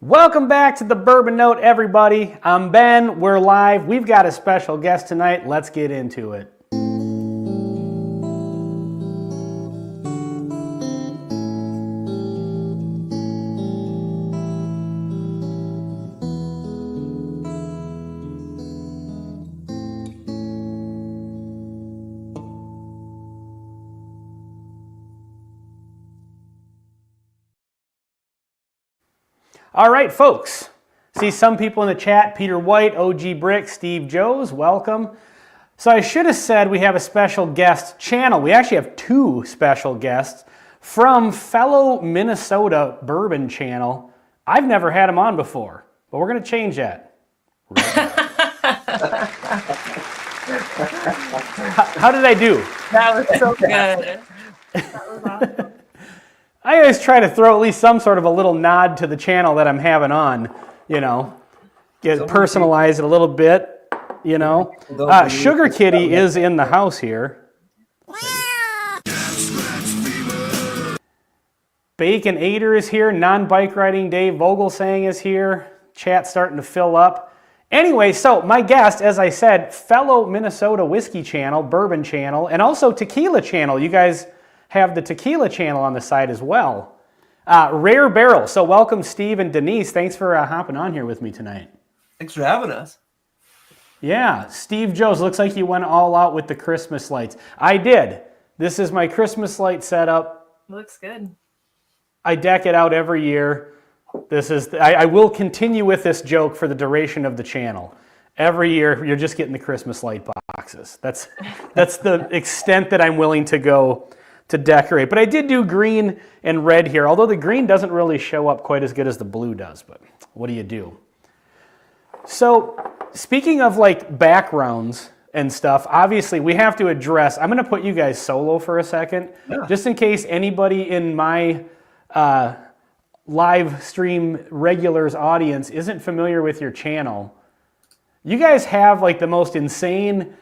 Welcome back to the Bourbon Note, everybody. I'm Ben. We're live. We've got a special guest tonight. Let's get into it. All right, folks. See some people in the chat. Peter White, OG Brick, Steve Joes, welcome. So I should have said we have a special guest channel. We actually have two special guests from fellow Minnesota Bourbon channel. I've never had them on before, but we're going to change that. How did I do? That was so good. That was awesome. I always try to throw at least some sort of a little nod to the channel that I'm having on, you know, personalize it a little bit, you know. Sugar Kitty is in the house here. Bacon Ader is here. Non-bike riding Dave Vogelsang is here. Chat's starting to fill up. Anyway, so my guest, as I said, fellow Minnesota whiskey channel, bourbon channel, and also tequila channel. You guys have the tequila channel on the side as well. Rare Barrel. So welcome, Steve and Denise. Thanks for hopping on here with me tonight. Thanks for having us. Yeah, Steve Joes, looks like you went all out with the Christmas lights. I did. This is my Christmas light setup. Looks good. I deck it out every year. This is. I will continue with this joke for the duration of the channel. Every year, you're just getting the Christmas light boxes. That's the extent that I'm willing to go to decorate. But I did do green and red here, although the green doesn't really show up quite as good as the blue does, but what do you do? So speaking of like backgrounds and stuff, obviously we have to address, I'm going to put you guys solo for a second, just in case anybody in my live stream regulars audience isn't familiar with your channel. You guys have like the most insane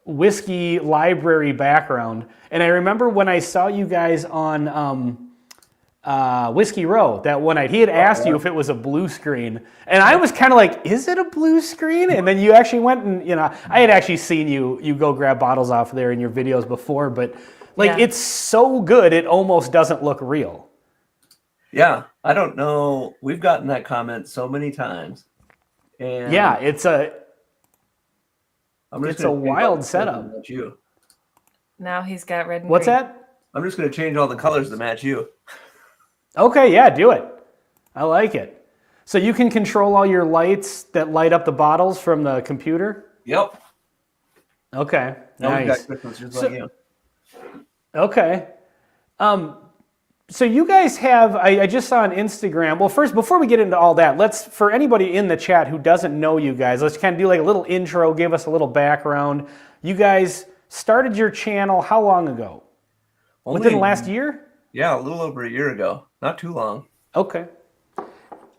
whiskey library background. And I remember when I saw you guys on Whiskey Row that one night, he had asked you if it was a blue screen. And I was kind of like, is it a blue screen? And then you actually went and, you know, I had actually seen you go grab bottles off there in your videos before, but like it's so good, it almost doesn't look real. Yeah, I don't know. We've gotten that comment so many times. And yeah, it's a wild setup. Now he's got red and What's green. that? I'm just going to change all the colors to match you. Okay, yeah, do it. I like it. So you can control all your lights that light up the bottles from the computer? Yep. Okay, Now we've got nice. Christmas just like you. Okay. So you guys have, I just saw on Instagram, well first, before we get into all that, for anybody in the chat who doesn't know you guys, let's kind of do like a little intro, give us a little background. You guys started your channel how long ago? Within the last year? Yeah, a little over a year ago. Not too long. Okay.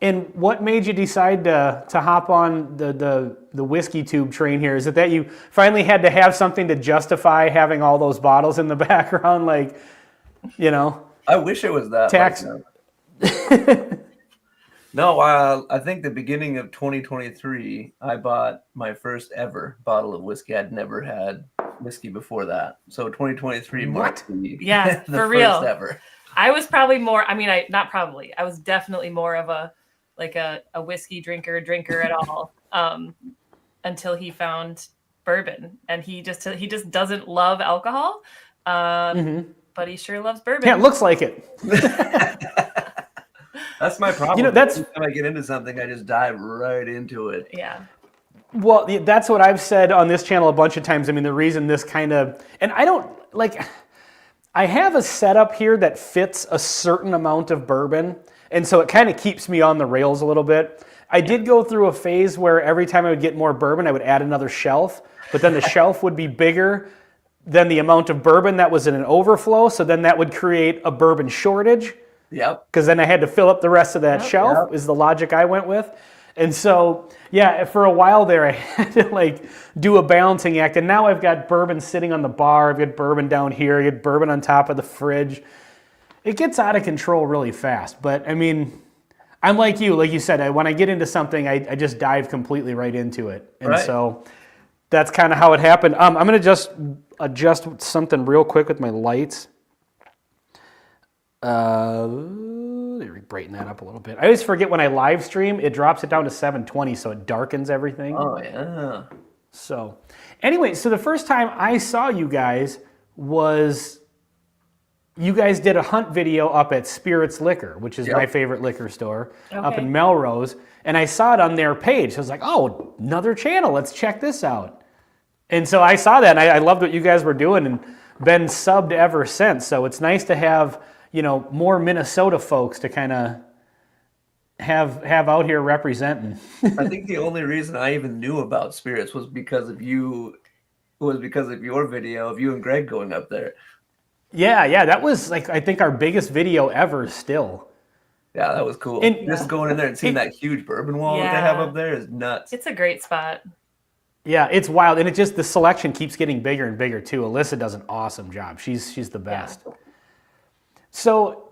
And what made you decide to hop on the whiskeytube train here? Is it that you finally had to have something to justify having all those bottles in the background, like, you know? I wish it was that. Tax. No, I think the beginning of 2023, I bought my first ever bottle of whiskey. I'd never had whiskey before that. So 2023 marked the, Yeah, the for first real. ever. I was probably more, I was definitely more of a whiskey drinker at all until he found bourbon. And he just doesn't love alcohol, but he sure loves bourbon. Yeah, it looks like it. That's my problem. You know, that's when I get into something, I just dive right into it. Yeah. Well, that's what I've said on this channel a bunch of times. I mean, the reason this kind of, and I don't, like, I have a setup here that fits a certain amount of bourbon, and so it kind of keeps me on the rails a little bit. I did go through a phase where every time I would get more bourbon, I would add another shelf, but then the shelf would be bigger than the amount of bourbon that was in an overflow, so then that would create a bourbon shortage. Yep. Because then I had to fill up the rest of that shelf, is the logic I went with. And so, yeah, for a while there, I had to like do a balancing act. And now I've got bourbon sitting on the bar. I've got bourbon down here. I got bourbon on top of the fridge. It gets out of control really fast. But I mean, I'm like you said, when I get into something, I just dive completely right into it. And so that's kind of how it happened. I'm going to just adjust something real quick with my lights. Brighten that up a little bit. I always forget when I live stream, it drops it down to 720, so it darkens everything. Oh, yeah. So anyway, so the first time I saw you guys was... You guys did a hunt video up at Spirits Liquor, which is my favorite liquor store up in Melrose. And I saw it on their page. I was like, oh, another channel. Let's check this out. And so I saw that, and I loved what you guys were doing and been subbed ever since. So it's nice to have, more Minnesota folks to kind of have out here representing. I think the only reason I even knew about Spirits was because of you, because of your video of you and Greg going up there. Yeah, that was I think our biggest video ever still. Yeah, that was cool. And just going in there and seeing that huge bourbon wall that they have up there is nuts. It's a great spot. Yeah, it's wild. And the selection keeps getting bigger and bigger too. Alyssa does an awesome job. She's the best. Yeah. So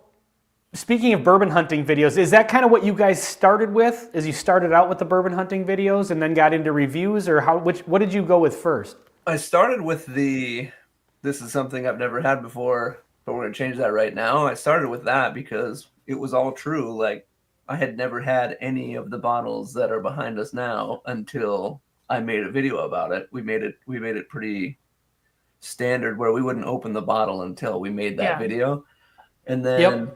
speaking of bourbon hunting videos, is that kind of what you guys started with? As you started out with the bourbon hunting videos and then got into reviews, or what did you go with first? I started with this is something I've never had before, but we're going to change that right now. I started with that because it was all true. Like, I had never had any of the bottles that are behind us now until I made a video about it. We made it pretty standard where we wouldn't open the bottle until we made that video. And then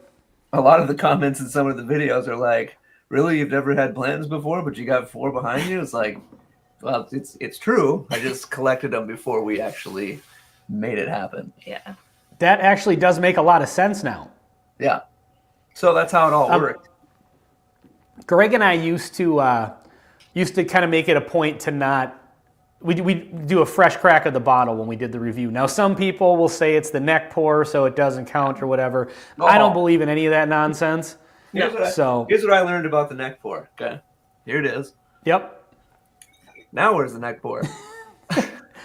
a lot of the comments in some of the videos are like, really, you've never had plans before, but you got 4 behind you? It's like, well, it's true. I just collected them before we actually made it happen. Yeah. That actually does make a lot of sense now. Yeah. So that's how it all worked. Greg and I used to kind of make it a point to not... We do a fresh crack of the bottle when we did the review. Now, some people will say it's the neck pour, so it doesn't count or whatever. I don't believe in any of that nonsense. Here's what I learned about the neck pour. Okay. Here it is. Yep. Now where's the neck pour?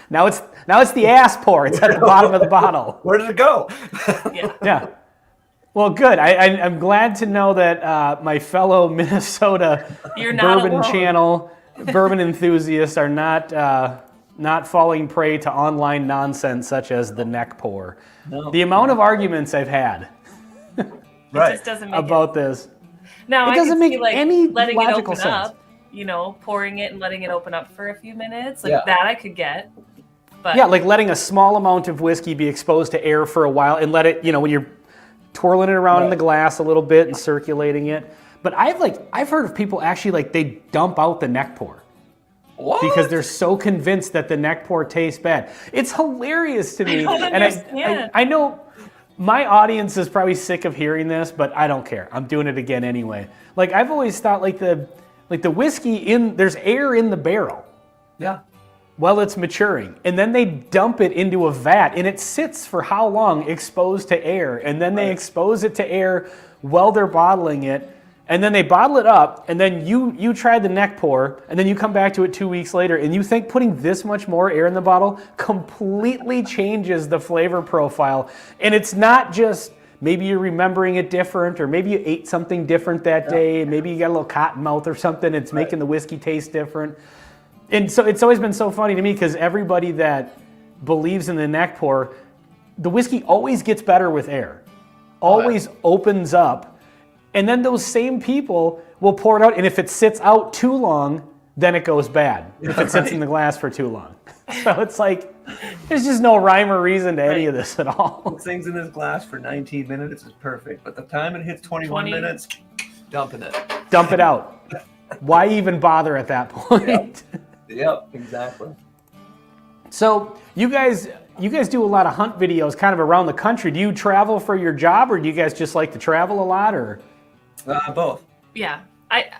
Now it's the ass pour. It's at the bottom of the bottle. Where did it go? Yeah. Well, good. I'm glad to know that my fellow Minnesota bourbon channel bourbon enthusiasts are not falling prey to online nonsense such as the neck pour. No. The amount of arguments I've had just doesn't make about this. Now it doesn't make any letting logical it open sense. Up, pouring it and letting it open up for a few minutes, that I could get. But yeah, like letting a small amount of whiskey be exposed to air for a while and let it, when you're twirling it around in the glass a little bit and circulating it. But I've heard of people actually they dump out the neck pour. What? Because they're so convinced that the neck pour tastes bad. It's hilarious to me. I know my audience is probably sick of hearing this, but I don't care. I'm doing it again anyway. I've always thought the whiskey there's air in the barrel. Yeah. While it's maturing, and then they dump it into a vat, and it sits for how long exposed to air, and then they expose it to air while they're bottling it, and then they bottle it up, and then you try the neck pour, and then you come back to it 2 weeks later, and you think putting this much more air in the bottle completely changes the flavor profile, and it's not just maybe you're remembering it different, or maybe you ate something different that day, and maybe you got a little cotton mouth or something, it's making the whiskey taste different. And so it's always been so funny to me because everybody that believes in the neck pour, the whiskey always gets better with air, always opens up, and then those same people will pour it out, and if it sits out too long, then it goes bad, if it sits in the glass for too long. So it's there's just no rhyme or reason to any of this at all. Things in this glass for 19 minutes is perfect, but the time it hits 21 minutes, dumping it. Dump it out. Why even bother at that point? Yep, exactly. So you guys do a lot of hunt videos kind of around the country. Do you travel for your job, or do you guys just like to travel a lot, or? Both. Yeah, I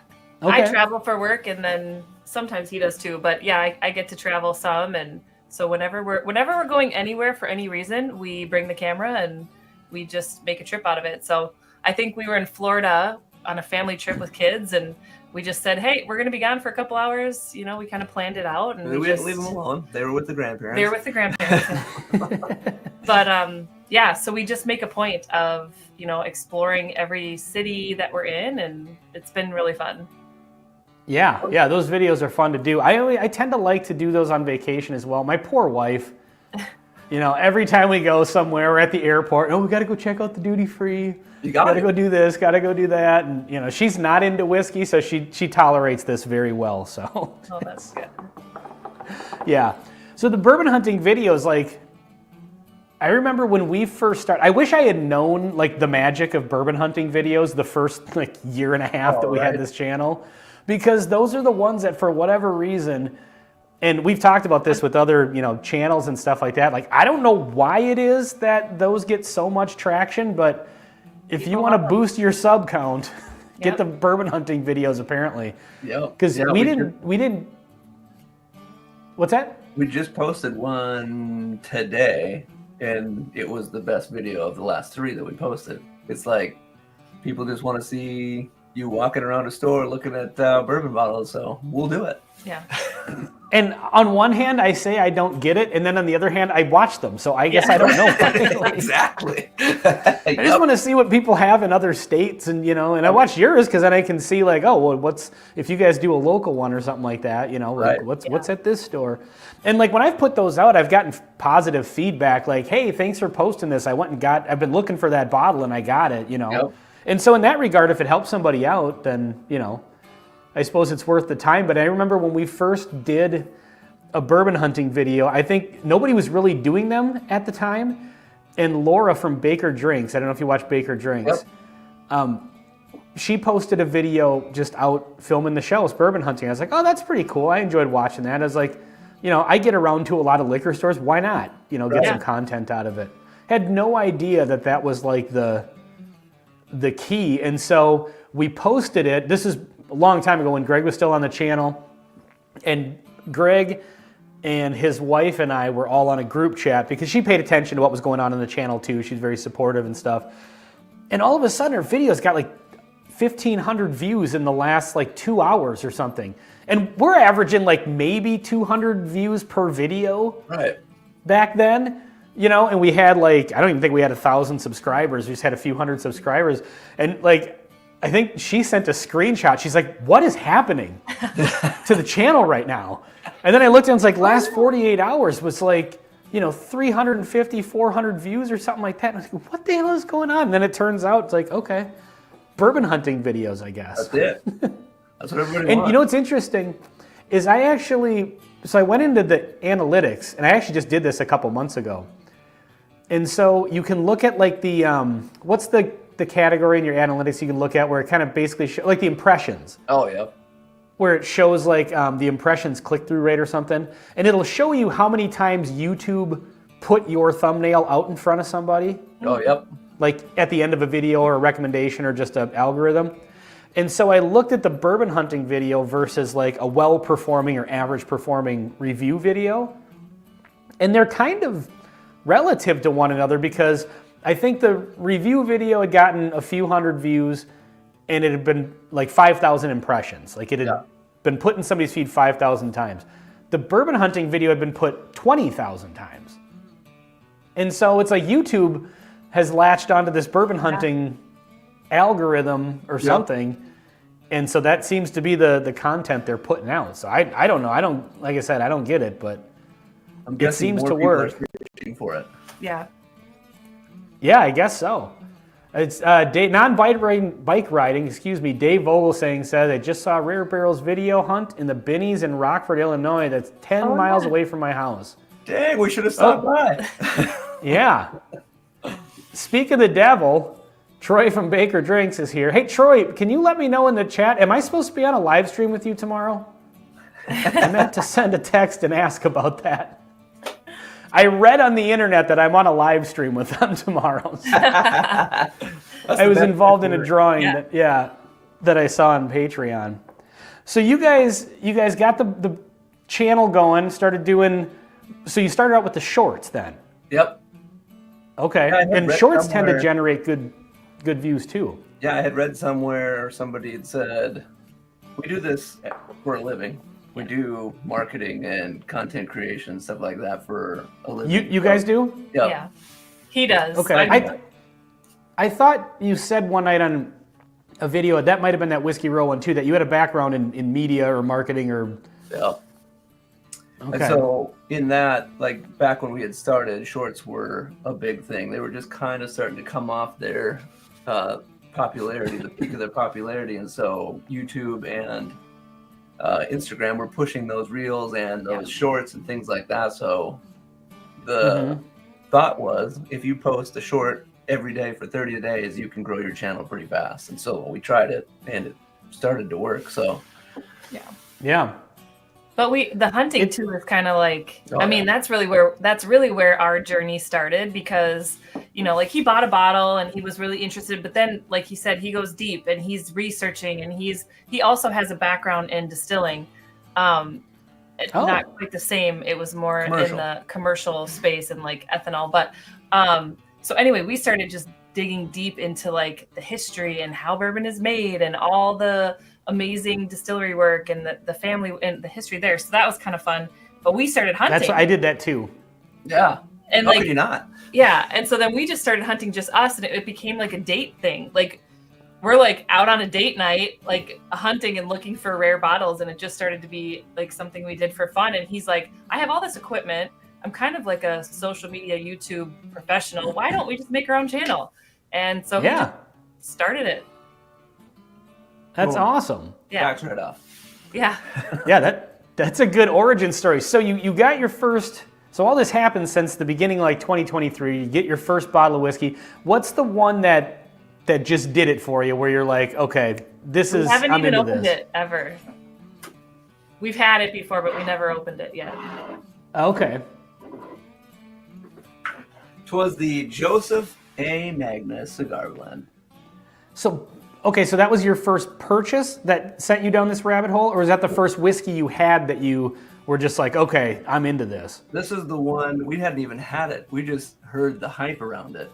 travel for work, and then sometimes he does too. But yeah, I get to travel some, and so whenever we're going anywhere for any reason, we bring the camera and we just make a trip out of it. So I think we were in Florida on a family trip with kids, and we just said, hey, we're going to be gone for a couple hours. We kind of planned it out. And we didn't leave them alone. They were with the grandparents. They were with the grandparents. But yeah, so we just make a point of, exploring every city that we're in, and it's been really fun. Yeah, those videos are fun to do. I tend to like to do those on vacation as well. My poor wife, every time we go somewhere, we're at the airport, we got to go check out the duty free. You got to go do this, got to go do that. And, she's not into whiskey, so she tolerates this very well. So. Oh, that's good. Yeah. So the bourbon hunting videos, I remember when we first started, I wish I had known, the magic of bourbon hunting videos the first, year and a half that we had this channel. Because those are the ones that, for whatever reason, and we've talked about this with other, channels and stuff like that. I don't know why it is that those get so much traction, but if you want to boost your sub count, get the bourbon hunting videos apparently. Yeah. Because we didn't. What's that? We just posted one today, and it was the best video of the last 3 that we posted. It's people just want to see you walking around a store looking at bourbon bottles, so we'll do it. Yeah. And on one hand, I say I don't get it, and then on the other hand, I watch them, so I guess I don't know. Exactly. I just want to see what people have in other states, and and I watch yours because then I can see what's if you guys do a local one or something like that, what's at this store, and when I've put those out, I've gotten positive feedback hey, thanks for posting this. I've been looking for that bottle and I got it, Yep. And so in that regard, if it helps somebody out, then I suppose it's worth the time. But I remember when we first did a bourbon hunting video, I think nobody was really doing them at the time. And Laura from Baker Drinks, I don't know if you watch Baker Drinks, she posted a video just out filming the shelves, bourbon hunting. I was like, oh, that's pretty cool. I enjoyed watching that. I was like, I get around to a lot of liquor stores. Why not, get some content out of it? Had no idea that was the key. And so we posted it. This is a long time ago when Greg was still on the channel, and Greg and his wife and I were all on a group chat because she paid attention to what was going on the channel too. She's very supportive and stuff. And all of a sudden her videos got 1,500 views in the last 2 hours or something. And we're averaging maybe 200 views per video back then. And we had I don't even think we had 1,000 subscribers. We just had a few hundred subscribers. And I think she sent a screenshot. She's like, what is happening to the channel right now? And then I looked and it's last 48 hours was 350, 400 views or something like that. And I was like, what the hell is going on? And then it turns out it's okay, bourbon hunting videos, I guess. That's it. That's what everybody And wants. what's interesting is I went into the analytics, and I actually just did this a couple months ago. And so you can look at the, what's the category in your analytics you can look at where it kind of basically the impressions. Oh, yeah. Where it shows the impressions click-through rate or something. And it'll show you how many times YouTube put your thumbnail out in front of somebody. Oh, yep. At the end of a video or a recommendation or just an algorithm. And so I looked at the bourbon hunting video versus a well-performing or average-performing review video. And they're kind of relative to one another because I think the review video had gotten a few hundred views and it had been 5,000 impressions. It had been put in somebody's feed 5,000 times. The bourbon hunting video had been put 20,000 times. And so it's YouTube has latched onto this bourbon hunting algorithm or something. And so that seems to be the content they're putting out. So I don't know. Like I said, I don't get it, but it seems to work. For it. Yeah. Yeah, I guess so. It's non-bike riding, Dave Vogelsang said, I just saw Rare Barrel's video hunt in the Binnies in Rockford, Illinois. That's 10 miles away from my house. Dang, we should have stopped by. Yeah. Speak of the devil, Troy from Baker Drinks is here. Hey, Troy, can you let me know in the chat, am I supposed to be on a live stream with you tomorrow? I meant to send a text and ask about that. I read on the internet that I'm on a live stream with them tomorrow. So I was involved in a drawing that I saw on Patreon. So you guys got the channel going, started doing, so you started out with the shorts then? Yep. Okay, and shorts tend to generate good views too. Yeah, I had read somewhere somebody had said, we do this for a living. We do marketing and content creation, stuff like that for a living. You guys do? Yep. Yeah. He does. Okay. I thought you said one night on a video, that might have been that Whiskey Row one too, that you had a background in media or marketing or... Yeah. Okay. And so in that, like back when we had started, shorts were a big thing. They were just kind of starting to come off their popularity, the peak of their popularity. And so YouTube and Instagram were pushing those reels and those shorts and things like that. So the thought was, if you post a short every day for 30 days, you can grow your channel pretty fast. And so we tried it and it started to work. So yeah. But the hunting too is kind of like, I mean, that's really where our journey started, because, you know, like he bought a bottle and he was really interested, but then like he said, he goes deep and he's researching, and he also has a background in distilling. Not quite the same. It was more in the commercial space and like ethanol. But so anyway, we started just digging deep into like the history and how bourbon is made and all the amazing distillery work and the family and the history there. So that was kind of fun. But we started hunting. I did that too. Yeah. And how could you not? Yeah. And so then we just started hunting just us, and it became like a date thing. Like we're like out on a date night, like hunting and looking for rare bottles. And it just started to be like something we did for fun. And he's like, I have all this equipment. I'm kind of like a social media YouTube professional. Why don't we just make our own channel? And so he just started it. That's awesome. Yeah. Backs right off. Yeah. Yeah, that's a good origin story. So you got your first, so all this happened since the beginning, like 2023, you get your first bottle of whiskey. What's the one that just did it for you, where you're like, okay, I'm haven't even into opened this. it ever. We've had it before, but we never opened it yet. Okay. 'Twas the Joseph A. Magnus cigar blend. So that was your first purchase that sent you down this rabbit hole, or was that the first whiskey you had that you were just like, okay, I'm into this? This is the one, we hadn't even had it. We just heard the hype around it.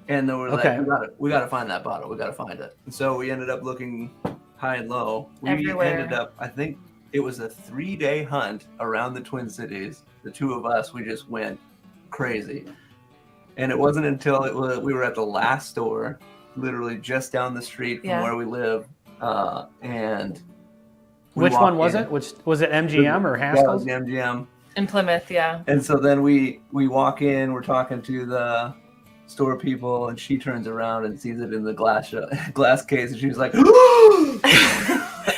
And then we're like, we gotta find that bottle. We gotta find it. And so we ended up looking high and low. We ended up, I think it was a 3-day hunt around the Twin Cities. The two of us, we just went crazy. And it wasn't until we were at the last store, literally just down the street from where we live. And which one was it? Which was it, MGM or Haskell's? Yeah, it was MGM. In Plymouth, yeah. And so then we walk in, we're talking to the store people, and she turns around and sees it in the glass case, and she's like,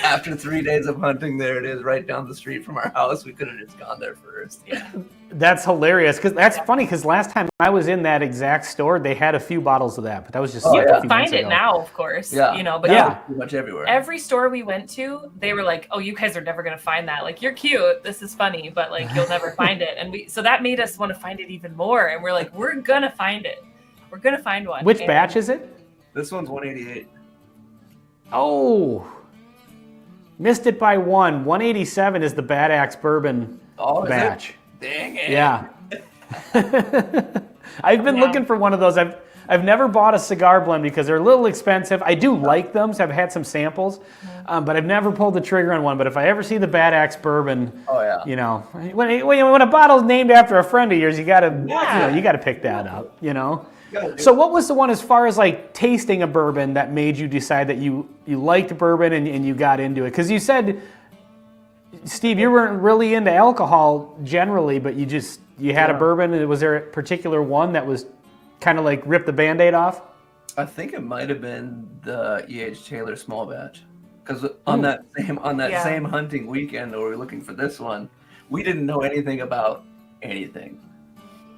after 3 days of hunting, there it is right down the street from our house. We could have just gone there first. Yeah. That's hilarious, because that's funny, because last time I was in that exact store, they had a few bottles of that, but that was just you a can few find months it ago. now, of course. Yeah. You know, but pretty much everywhere. Every store we went to, they were like, oh, you guys are never gonna find that. Like, you're cute, this is funny, but like you'll never find it. And so that made us want to find it even more. And we're like, we're gonna find it. We're gonna find one. Which batch is it? This one's 188. Oh, missed it by one. 187 is the Bad Axe Bourbon batch. Dang it. Yeah. I've been looking for one of those. I've never bought a cigar blend because they're a little expensive. I do like them, so I've had some samples, but I've never pulled the trigger on one. But if I ever see the Bad Axe Bourbon, you know, when a bottle's named after a friend of yours, you gotta pick that up, you know. So what was the one, as far as like tasting a bourbon, that made you decide that you liked bourbon and you got into it? Because you said, Steve, you weren't really into alcohol generally, but you had a bourbon. And was there a particular one that was kind of like ripped the Band-Aid off? I think it might have been the E.H. Taylor small batch, because on that same hunting weekend where we were looking for this one, we didn't know anything about anything.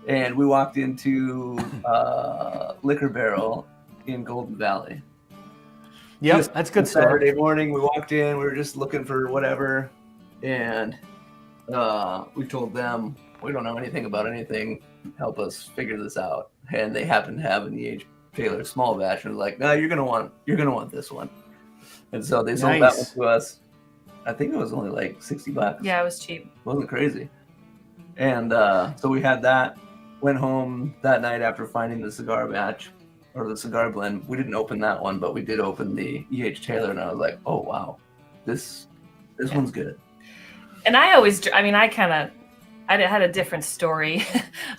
And we walked into Liquor Barrel in Golden Valley. Yep, that's good stuff. Saturday morning, we walked in. We were just looking for whatever, and we told them we don't know anything about anything. Help us figure this out. And they happened to have an E.H. Taylor small batch, and was like, "No, you're gonna want this one." And so they sold that one to us. I think it was only like $60. Yeah, it was cheap. It wasn't crazy. And so we had that. Went home that night after finding the cigar batch, or the cigar blend. We didn't open that one, but we did open the E.H. Taylor, and I was like, oh, wow, this one's good. And I I had a different story.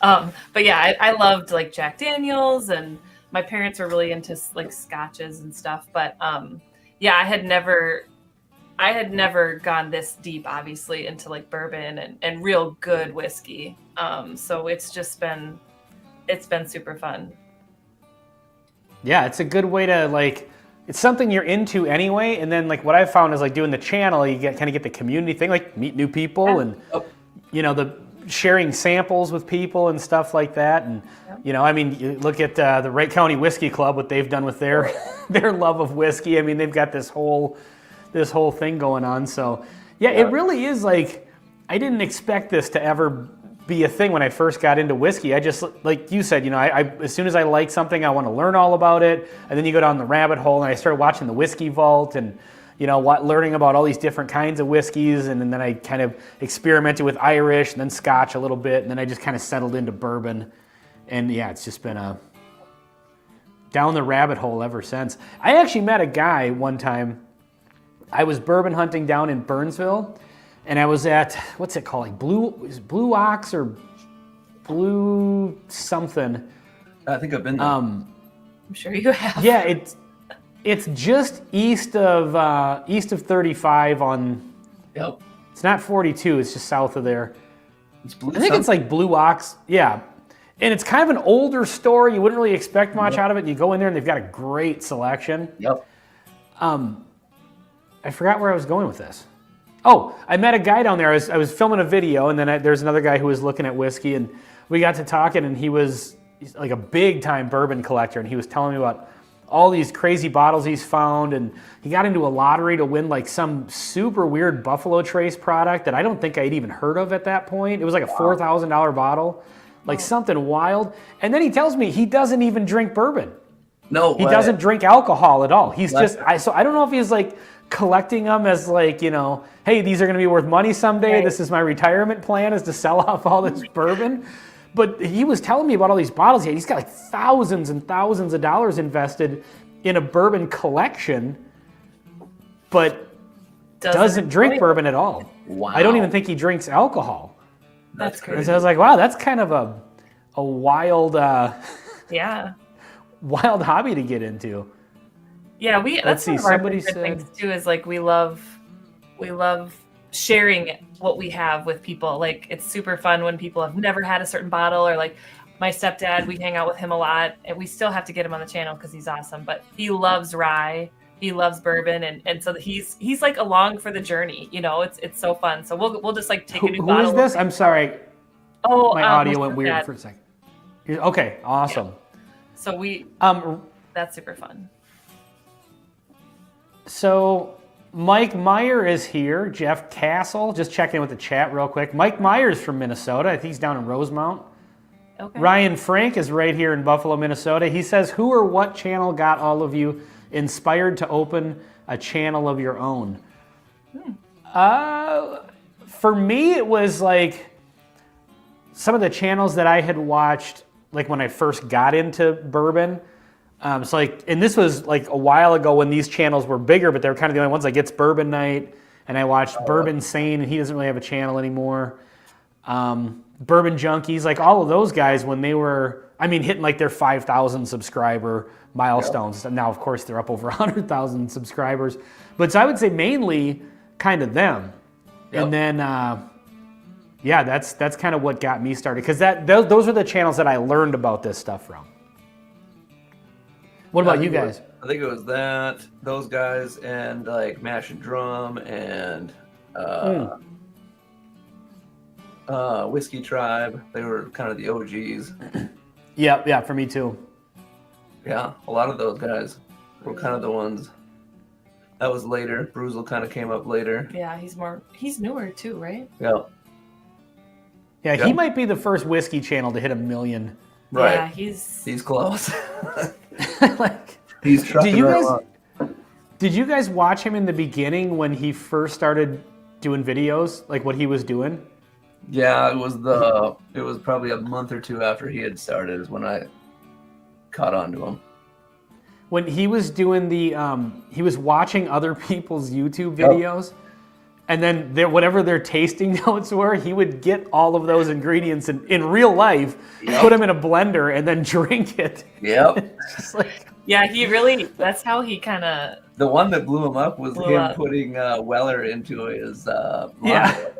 But yeah, I loved like Jack Daniels, and my parents were really into like scotches and stuff. But yeah, I had never gone this deep, obviously, into like bourbon and real good whiskey. So it's been super fun. Yeah, it's a good way to like, it's something you're into anyway. And then like what I've found is like doing the channel, you kind of get the community thing, like meet new people and, you know, the sharing samples with people and stuff like that. And, you know, I mean, you look at the Wright County Whiskey Club, what they've done with their love of whiskey. I mean, they've got this whole thing going on. So yeah, it really is like, I didn't expect this to ever be a thing when I first got into whiskey. I just, like you said, you know, I as soon as I like something, I want to learn all about it. And then you go down the rabbit hole, and I started watching the Whiskey Vault and, you know, learning about all these different kinds of whiskeys. And then I kind of experimented with Irish and then Scotch a little bit. And then I just kind of settled into bourbon. And yeah, it's just been down the rabbit hole ever since. I actually met a guy one time. I was bourbon hunting down in Burnsville. And I was at, what's it called? Like Blue Ox or Blue something. I think I've been there. I'm sure you have. Yeah, it's just east of 35 on. Yep. It's not 42. It's just south of there. It's Blue. I think it's like Blue Ox. Yeah, and it's kind of an older store. You wouldn't really expect much out of it. You go in there and they've got a great selection. Yep. I forgot where I was going with this. Oh, I met a guy down there. I was filming a video, and then there's another guy who was looking at whiskey, and we got to talking, and he's like a big-time bourbon collector, and he was telling me about all these crazy bottles he's found, and he got into a lottery to win like some super weird Buffalo Trace product that I don't think I'd even heard of at that point. It was like a $4,000 bottle, like something wild. And then he tells me he doesn't even drink bourbon. No, he doesn't drink alcohol at all. He's so I don't know if he's like collecting them as like, you know, hey, these are going to be worth money someday. Right. This is my retirement plan, is to sell off all this bourbon. But he was telling me about all these bottles. He's got like thousands and thousands of dollars invested in a bourbon collection, but doesn't drink bourbon at all. Wow. I don't even think he drinks alcohol. That's crazy. And so I was like, wow, that's kind of a wild, wild hobby to get into. Yeah, that's one of our favorite things too. Is like we love sharing what we have with people. Like it's super fun when people have never had a certain bottle, or like my stepdad, we hang out with him a lot, and we still have to get him on the channel because he's awesome. But he loves rye, he loves bourbon, and so he's like along for the journey. You know, it's so fun. So we'll just like take a new bottle. Who is this? I'm sorry. Oh, my audio went weird for a second. Okay, awesome. Yeah. So that's super fun. So Mike Meyer is here. Jeff Castle, just checking in with the chat real quick. Mike Meyer's from Minnesota. I think he's down in Rosemount. Okay. Ryan Frank is right here in Buffalo, Minnesota. He says, who or what channel got all of you inspired to open a channel of your own? For me, it was like some of the channels that I had watched like when I first got into bourbon. So like, and this was like a while ago when these channels were bigger, but they were kind of the only ones. Like It's Bourbon Night, and I watched Bourbon Sane, and he doesn't really have a channel anymore. Bourbon Junkies, like all of those guys when they were, I mean, hitting like their 5,000 subscriber milestones. Yep. Now, of course, they're up over 100,000 subscribers. But so I would say mainly kind of them. Yep. And then, that's kind of what got me started, because those are the channels that I learned about this stuff from. What about you guys? I think it was those guys, and like Mash and Drum, and Whiskey Tribe. They were kind of the OGs. Yeah, for me too. Yeah, a lot of those guys were kind of the ones. That was later. Bruzel kind of came up later. Yeah, he's newer too, right? Yeah. Yeah, he might be the first whiskey channel to hit 1 million. Right. Yeah, he's close. Like, he's did you guys watch him in the beginning when he first started doing videos, like what he was doing? Yeah, it was probably a month or two after he had started is when I caught on to him. When he was doing he was watching other people's YouTube videos, And then whatever their tasting notes were, he would get all of those ingredients in real life, put them in a blender, and then drink it. Yep. Just like, Yeah, he really, that's how he kind of. The one that blew him up was putting Weller into his lawnmower.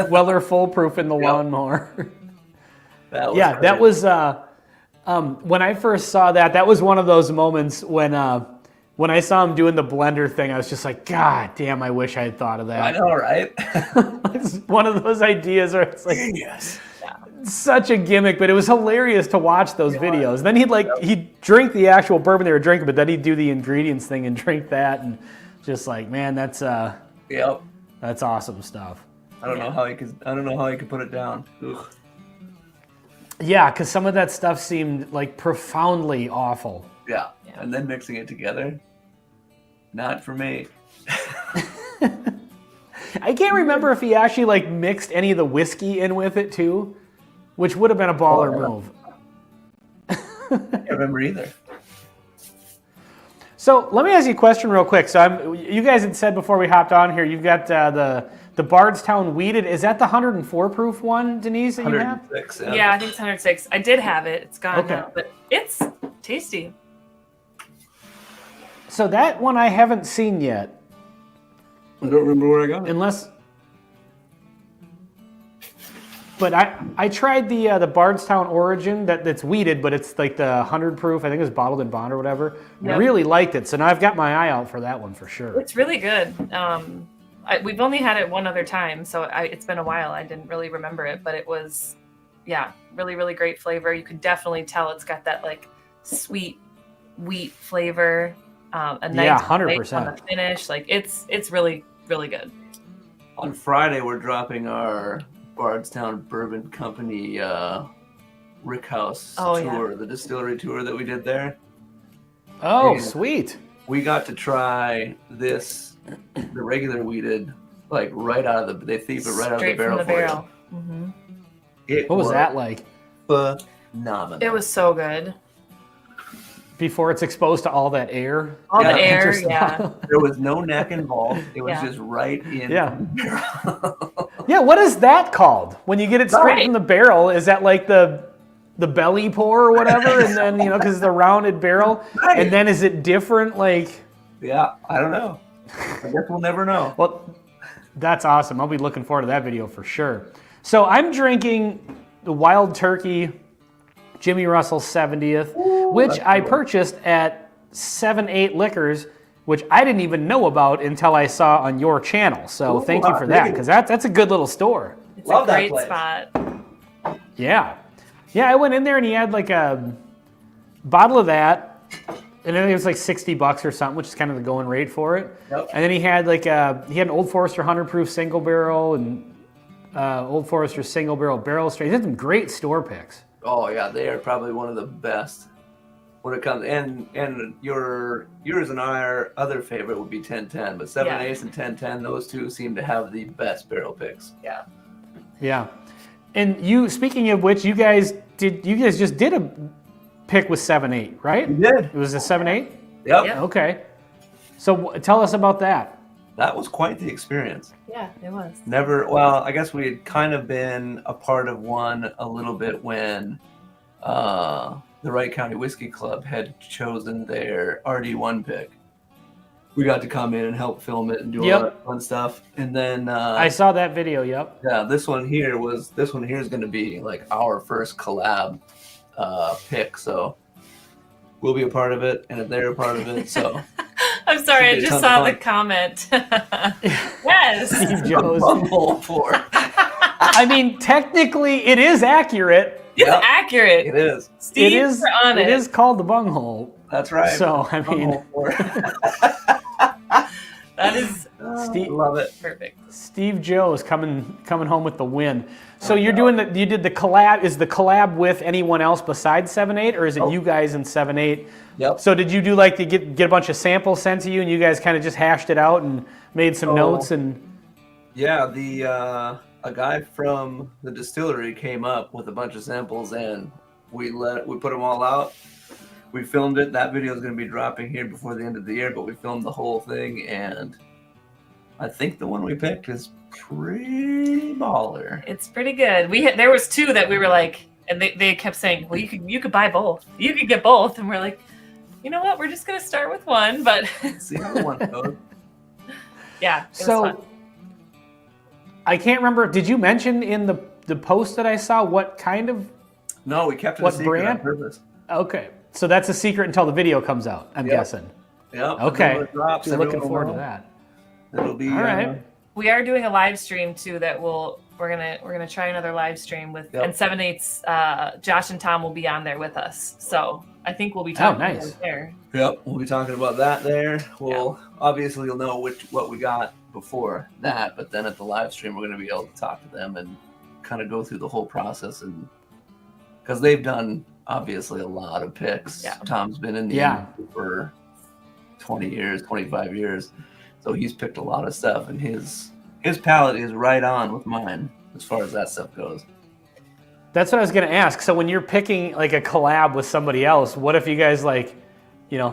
Weller foolproof in the lawnmower. That was when I first saw that, that was one of those moments when I saw him doing the blender thing, I was just like, God damn, I wish I had thought of that. I know, right? It's one of those ideas where it's like, yes. Such a gimmick, but it was hilarious to watch those videos. Then he'd drink the actual bourbon they were drinking, but then he'd do the ingredients thing and drink that, and just like, man, that's awesome stuff. I don't know how he could put it down. Ugh. Yeah, because some of that stuff seemed like profoundly awful. Yeah, and then mixing it together, not for me. I can't remember if he actually like mixed any of the whiskey in with it too, which would have been a baller move. I can't remember either. So let me ask you a question real quick. So you guys had said before we hopped on here, you've got the Bardstown Wheated. Is that the 104 proof one, Denise, that you have? 106, Yeah, I think it's 106. I did have it. It's gone now, but it's tasty. So that one I haven't seen yet. I don't remember where I got it. But I tried the Bardstown Origin that's wheated, but it's like the 100 proof. I think it was bottled in bond or whatever. Yep. Really liked it. So now I've got my eye out for that one for sure. It's really good. We've only had it one other time, so it's been a while. I didn't really remember it, but it was, really, really great flavor. You could definitely tell it's got that like sweet wheat flavor. A nice 100% on the finish. Like it's really, really good. On Friday, we're dropping our Bardstown Bourbon Company Rickhouse tour, the distillery tour that we did there. Oh, and sweet. We got to try the regular wheated, like right out of they thieve it right out of the barrel. From the barrel. Mm-hmm. What was that like? Phenomenal. It was so good. Before it's exposed to all that air. All the air, There was no neck involved. It was just right in the barrel. Yeah, what is that called? When you get it straight from the barrel, is that like the belly pour or whatever? And then, because it's a rounded barrel. Right. And then is it different? Like, yeah, I don't know. I guess we'll never know. Well, that's awesome. I'll be looking forward to that video for sure. So I'm drinking the Wild Turkey Jimmy Russell 70th, which I purchased at 7-8 Liquors, which I didn't even know about until I saw on your channel. So thank you for that, because that's a good little store. It's a great spot. Yeah. Yeah, I went in there and he had like a bottle of that, and then it was like $60 or something, which is kind of the going rate for it. Yep. And then he had an Old Forester 100 proof single barrel and Old Forester single barrel straight. He had some great store picks. Oh yeah, they are probably one of the best when it comes. And yours and our other favorite would be 1010, but 7/8 and 1010, those two seem to have the best barrel picks. Yeah. Yeah. And speaking of which, you guys just did a pick with 7/8, right? We did. It was a 7/8? Yep. Okay. So tell us about that. That was quite the experience. Yeah, it was. I guess we had kind of been a part of one a little bit when the Wright County Whiskey Club had chosen their RD1 pick. We got to come in and help film it and do all that fun stuff. And then I saw that video, yep. Yeah, this one here is going to be like our first collab pick. So we'll be a part of it, and they're a part of it. So I'm sorry, I just saw the comment. Yes. Steve Joe's. I mean, technically, it is accurate. It's accurate. It is. Steve, it is called the bunghole. That's right. So, I mean. That is. Love it. Perfect. Steve Joe is coming home with the win. So you did the collab. Is the collab with anyone else besides 7/8, or is it you guys in 7/8? Yep. So did you do like to get a bunch of samples sent to you, and you guys kind of just hashed it out and made some notes and? Yeah, a guy from the distillery came up with a bunch of samples, and we put them all out. We filmed it. That video is going to be dropping here before the end of the year, but we filmed the whole thing, and I think the one we picked is pretty baller. It's pretty good. There was two that we were like, and they kept saying, well, you could buy both. You could get both. And we're like, you know what? We're just going to start with one, but See how the one goes. Yeah. It So was fun. I can't remember. Did you mention in the post that I saw what kind of? No, we kept it What a secret brand? on purpose. Okay, so that's a secret until the video comes out. I'm Yep. guessing. Yep. Okay, When it drops, be looking everyone forward will to know. that. It'll be All right. We are doing a live stream too that we're gonna try another live stream with Yep. and 7/8's Josh and Tom will be on there with us. So I think we'll be talking nice. about it there. Yep, we'll be talking about that there. We'll obviously you'll know what we got before that, but then at the live stream we're going to be able to talk to them and kind of go through the whole process, and because they've done obviously a lot of picks. Yeah. Tom's been in the industry for 20 years, 25 years, so he's picked a lot of stuff, and his palette is right on with mine as far as that stuff goes. That's what I was going to ask. So when you're picking like a collab with somebody else, what if you guys like,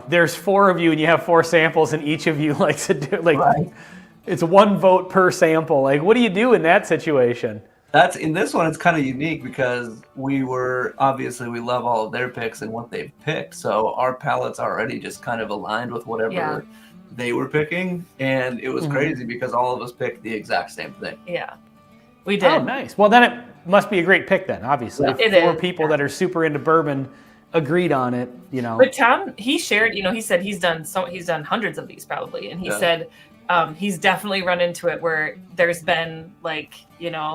there's 4 of you and you have 4 samples and each of you likes to do like, Right. It's 1 vote per sample. Like, what do you do in that situation? That's in this one. It's kind of unique because we love all of their picks and what they've picked. So our palettes already just kind of aligned with whatever they were picking. And it was crazy because all of us picked the exact same thing. Yeah. We did. Oh, nice. Well, then it must be a great pick then, obviously. Yeah. If It 4 is, people that are super into bourbon agreed on it, But Tom, he shared, he said he's done hundreds of these probably. And he said he's definitely run into it where there's been like,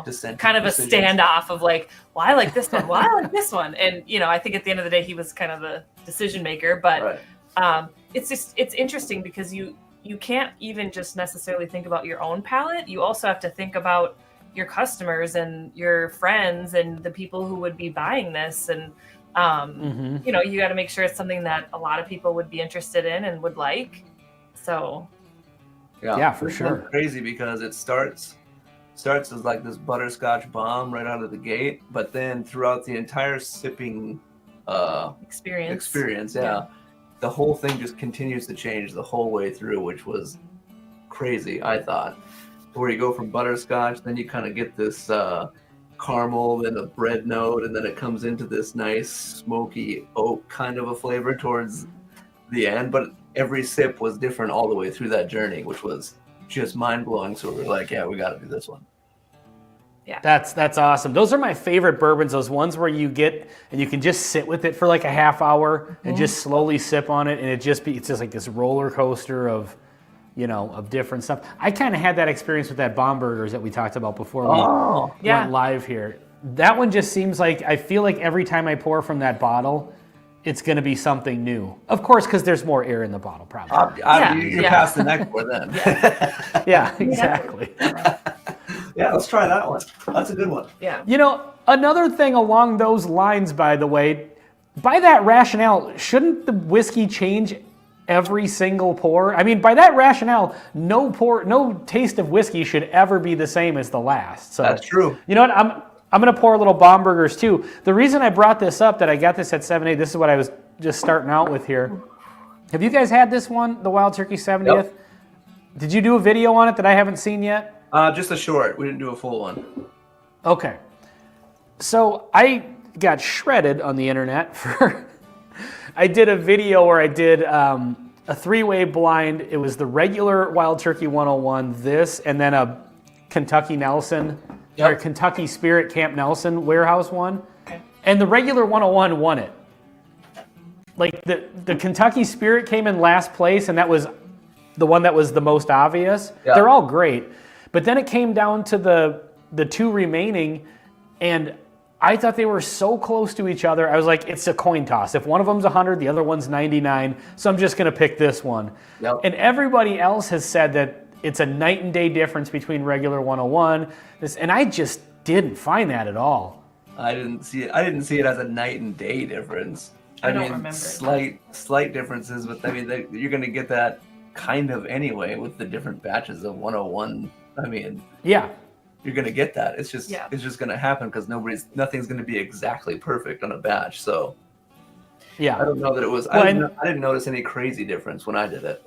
Dissenting kind of a decisions. standoff of like, well, I like this one. Well, I like this one. And, I think at the end of the day, he was kind of the decision maker, but Right. it's interesting because you can't even just necessarily think about your own palate. You also have to think about your customers and your friends and the people who would be buying this. And, you got to make sure it's something that a lot of people would be interested in and would like. So Yeah, for This sure. one's crazy because it starts as like this butterscotch bomb right out of the gate, but then throughout the entire sipping experience, the whole thing just continues to change the whole way through, which was crazy, I thought. Where you go from butterscotch, then you kind of get this caramel, then a bread note, and then it comes into this nice smoky oak kind of a flavor towards the end. But every sip was different all the way through that journey, which was just mind-blowing. So we were like, yeah, we got to do this one. That's awesome. Those are my favorite bourbons, those ones where you get and you can just sit with it for like a half hour and just slowly sip on it, and it's just like this roller coaster of different stuff. I kind of had that experience with that Bombergers that we talked about before we went live here. That one just seems like, I feel like every time I pour from that bottle, it's going to be something new. Of course, because there's more air in the bottle, probably. You're past the next one then. Yeah, exactly. Yeah, let's try that one. That's a good one. Yeah. Another thing along those lines, by the way, by that rationale, shouldn't the whiskey change every single pour? I mean, by that rationale, no taste of whiskey should ever be the same as the last. So That's true. You know what? I'm going to pour a little Bombergers too. The reason I brought this up, that I got this at 7-8, this is what I was just starting out with here. Have you guys had this one, the Wild Turkey 70th? Yep. Did you do a video on it that I haven't seen yet? Just a short. We didn't do a full one. Okay. So I got shredded on the internet for... I did a video where I did a 3-way blind. It was the regular Wild Turkey 101, this, and then a Kentucky Nelson, or Kentucky Spirit Camp Nelson warehouse one. Okay. And the regular 101 won it. Like the Kentucky Spirit came in last place, and that was the one that was the most obvious. Yeah. They're all great. But then it came down to the 2 remaining, and I thought they were so close to each other. I was like, it's a coin toss. If one of them's 100, the other one's 99, so I'm just going to pick this one. Yep. And everybody else has said that it's a night and day difference between regular 101, and I just didn't find that at all. I didn't see it as a night and day difference. I don't remember. Slight differences, but I mean, you're going to get that kind of anyway with the different batches of 101. I mean, yeah, you're going to get that. It's just going to happen because nothing's going to be exactly perfect on a batch. So yeah. I don't know that it was. Well, I didn't notice any crazy difference when I did it.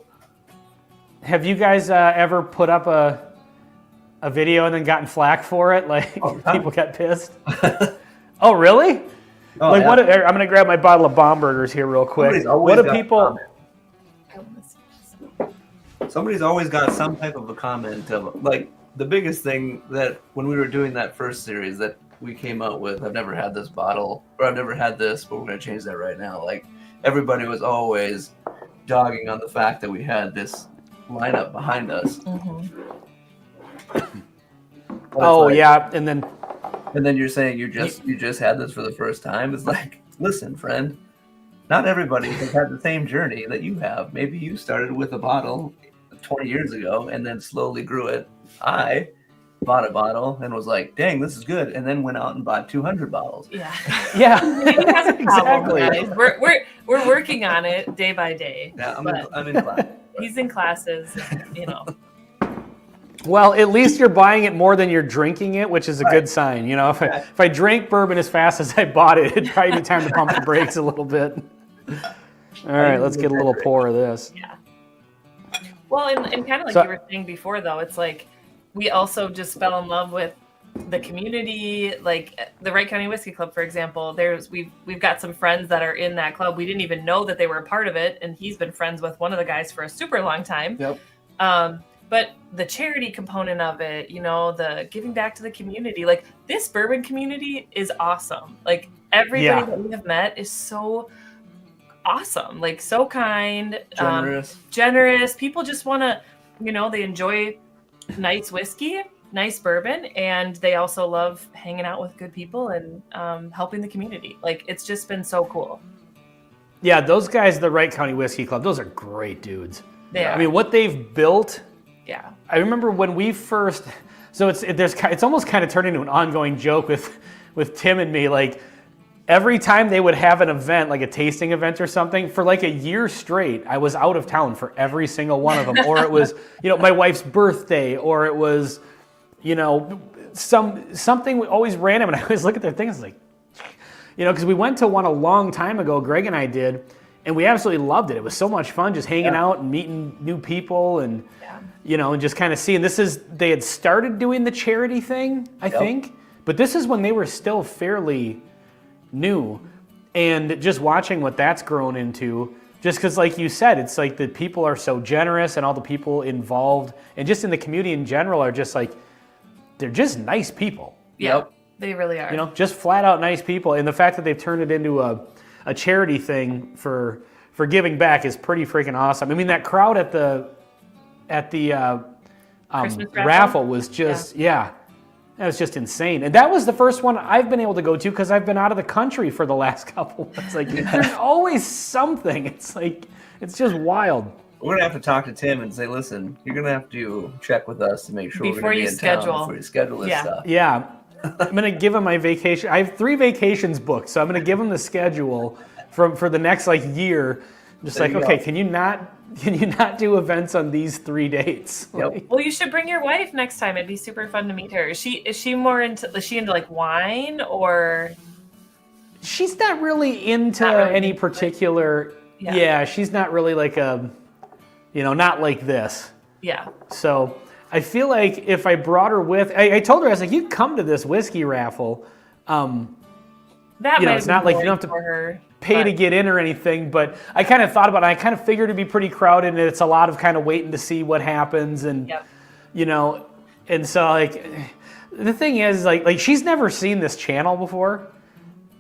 Have you guys ever put up a video and then gotten flack for it? Like people got pissed? Oh, really? Oh, like yeah. what? I'm gonna grab my bottle of Bombergers here real quick. What do people? Somebody's always got some type of a comment of like the biggest thing that when we were doing that first series that we came out with. I've never had this bottle, or I've never had this, but we're gonna change that right now. Like everybody was always dogging on the fact that we had this lineup behind us. Oh like, yeah, and then you're saying you just had this for the first time. It's like, listen, friend, not everybody has had the same journey that you have. Maybe you started with a bottle 20 years ago and then slowly grew it. I bought a bottle and was like, dang, this is good, and then went out and bought 200 bottles. Yeah. Exactly. Guys. We're working on it day by day. Yeah, I'm in class. He's in classes, you know. Well, at least you're buying it more than you're drinking it, which is a good sign. You know, if I drank bourbon as fast as I bought it, it'd probably be time to pump the brakes a little bit. All right, let's get a little pour of this. Yeah. Well, and kind of like you were saying before, though, it's like we also just fell in love with the community, like the Wright County Whiskey Club, for example. We've got some friends that are in that club. We didn't even know that they were a part of it, and he's been friends with one of the guys for a super long time. Yep. But the charity component of it, you know, the giving back to the community, like this bourbon community is awesome. Like everybody that we have met is so awesome, like so kind, generous. People just want to, you know, they enjoy nice whiskey, nice bourbon, and they also love hanging out with good people and helping the community. Like it's just been so cool. Yeah, those guys, the Wright County Whiskey Club, those are great dudes. I mean, what they've built. Yeah. I remember when we first, so it's almost kind of turned into an ongoing joke with Tim and me. Like every time they would have an event, like a tasting event or something, for like a year straight, I was out of town for every single one of them. Or it was, you know, my wife's birthday, or it was, you know, something always random. And I always look at their things like, you know, because we went to one a long time ago, Greg and I did, and we absolutely loved it. It was so much fun just hanging out and meeting new people and, you know, and just kind of seeing. They had started doing the charity thing, I think, but this is when they were still fairly new, and just watching what that's grown into, just because like you said, it's like the people are so generous and all the people involved and just in the community in general are just like, they're just nice people. Yep. They really are. You know, just flat out nice people. And the fact that they've turned it into a charity thing for giving back is pretty freaking awesome. I mean, that crowd at the raffle was just, that was just insane. And that was the first one I've been able to go to because I've been out of the country for the last couple. It's like, there's always something. It's like, it's just wild. We're going to have to talk to Tim and say, listen, you're going to have to check with us to make sure we're going to be in town before you schedule this stuff. Yeah. I'm going to give him my vacation. I have 3 vacations booked, so I'm going to give him the schedule for the next like year. Just like, okay, can you not do events on these 3 dates? Yep. Well, you should bring your wife next time. It'd be super fun to meet her. Is she into like wine, or? She's not really into any particular. Yeah, she's not really like not like this. Yeah. So I feel like if I brought her with, I told her, I was like, you come to this whiskey raffle. That it's not like you don't have to pay to get in or anything, but I kind of thought about it. I kind of figured it'd be pretty crowded, and it's a lot of kind of waiting to see what happens, and you know, and so like the thing is like she's never seen this channel before,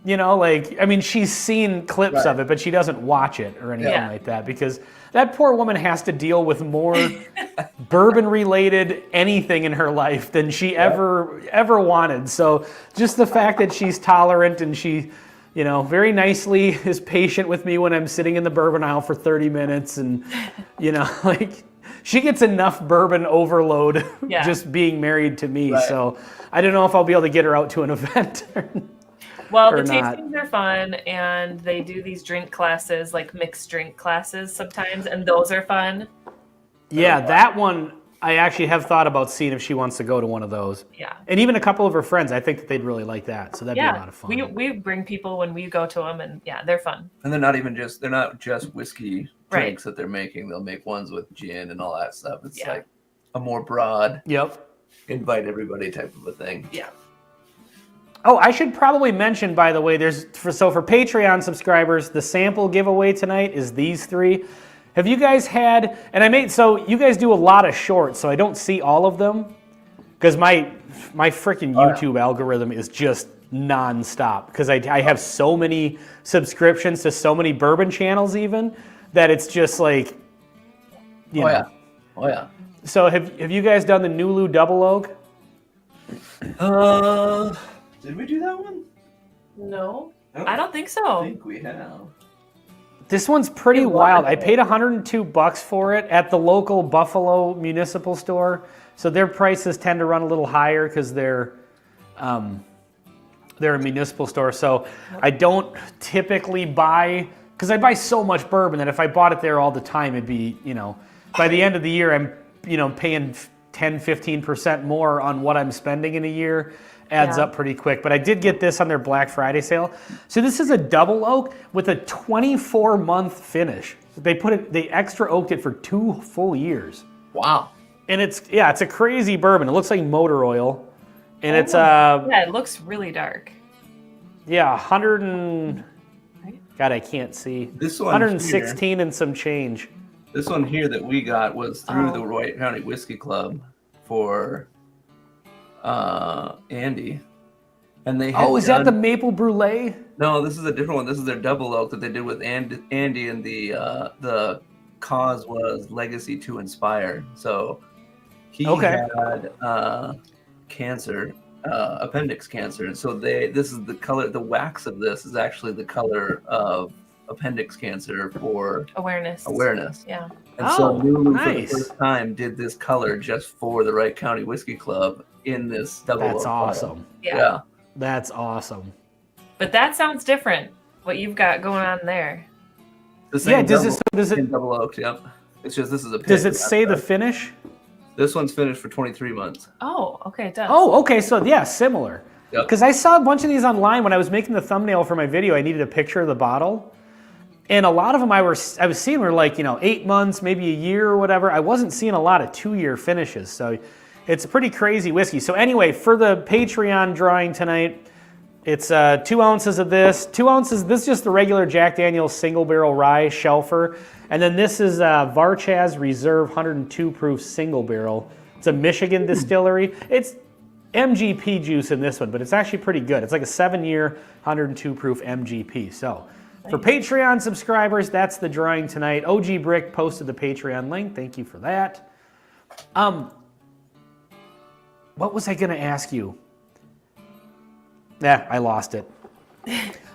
you know, like I mean she's seen clips of it, but she doesn't watch it or anything like that because that poor woman has to deal with more bourbon related anything in her life than she ever wanted. So just the fact that she's tolerant and she, you know, very nicely is patient with me when I'm sitting in the bourbon aisle for 30 minutes and, you know, like she gets enough bourbon overload just being married to me. Right. So I don't know if I'll be able to get her out to an event. Well, the tastings are fun, and they do these drink classes, like mixed drink classes sometimes, and those are fun. Yeah, that one I actually have thought about seeing if she wants to go to one of those. Yeah. And even a couple of her friends, I think that they'd really like that. So that'd be a lot of fun. We bring people when we go to them, and yeah, they're fun. And they're not just whiskey drinks that they're making. They'll make ones with gin and all that stuff. It's like a more broad, invite everybody type of a thing. Yeah. Oh, I should probably mention, by the way, for Patreon subscribers, the sample giveaway tonight is these 3. Have you guys had, so you guys do a lot of shorts, so I don't see all of them, because my freaking YouTube algorithm is just nonstop, because I have so many subscriptions to so many bourbon channels even, that it's just like, you know. Oh yeah. So have you guys done the Nulu Double Oak? Did we do that one? No, I don't think so. I think we have. This one's pretty wild. I paid $102 for it at the local Buffalo municipal store. So their prices tend to run a little higher because they're a municipal store. So I don't typically buy, because I buy so much bourbon that if I bought it there all the time, it'd be, by the end of the year, I'm, paying 10, 15% more on what I'm spending in a year. Adds up pretty quick. But I did get this on their Black Friday sale. So this is a double oak with a 24-month finish. They extra oaked it for 2 full years. Wow. And it's a crazy bourbon. It looks like motor oil. And it's it looks really dark. Yeah, 100 and God, I can't see. This one 116 and some change. This one here that we got was through the White County Whiskey Club for Andy, and they had is that the maple brulee? No, this is a different one. This is their double oak that they did with Andy, and the cause was Legacy to Inspire. So he had cancer, appendix cancer, and so this is the color. The wax of this is actually the color of appendix cancer for awareness. Yeah. And so Nulu for the first time did this color just for the Wright County Whiskey Club in this double oak. That's awesome. Yeah. That's awesome. But that sounds different. What you've got going on there. The same does it double oak? Yep. It's just this is a. Does it say the finish? This one's finished for 23 months. Oh, okay, it does. Oh, okay. So similar. Because I saw a bunch of these online when I was making the thumbnail for my video. I needed a picture of the bottle. And a lot of them I was seeing were like, 8 months, maybe a year or whatever. I wasn't seeing a lot of 2-year finishes. So it's a pretty crazy whiskey. So anyway, for the Patreon drawing tonight, it's 2 ounces of this. 2 ounces, this is just the regular Jack Daniel's single barrel rye shelfer. And then this is Varchaz Reserve 102 proof single barrel. It's a Michigan distillery. It's MGP juice in this one, but it's actually pretty good. It's like a 7-year 102 proof MGP. So for Patreon subscribers, that's the drawing tonight. OG Brick posted the Patreon link. Thank you for that. What was I going to ask you? I lost it.